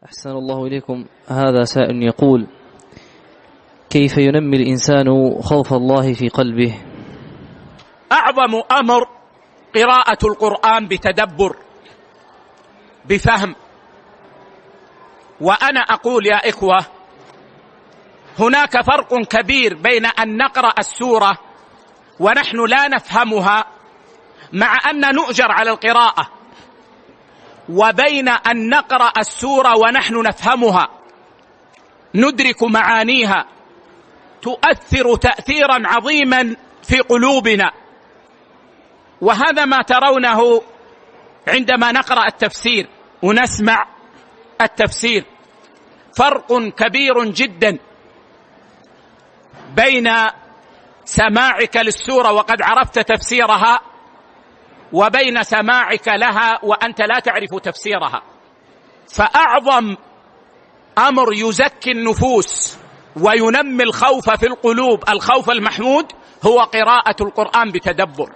أحسن الله إليكم. هذا سائل يقول: كيف ينمي الإنسان خوف الله في قلبه؟ أعظم أمر قراءة القرآن بتدبر بفهم. وأنا أقول يا إخوة، هناك فرق كبير بين أن نقرأ السورة ونحن لا نفهمها مع أن نؤجر على القراءة، وبين أن نقرأ السورة ونحن نفهمها، ندرك معانيها، تؤثر تأثيرا عظيما في قلوبنا. وهذا ما ترونه عندما نقرأ التفسير ونسمع التفسير. فرق كبير جدا بين سماعك للسورة وقد عرفت تفسيرها وبين سماعك لها وأنت لا تعرف تفسيرها. فأعظم أمر يزكي النفوس وينمي الخوف في القلوب، الخوف المحمود، هو قراءة القرآن بتدبر.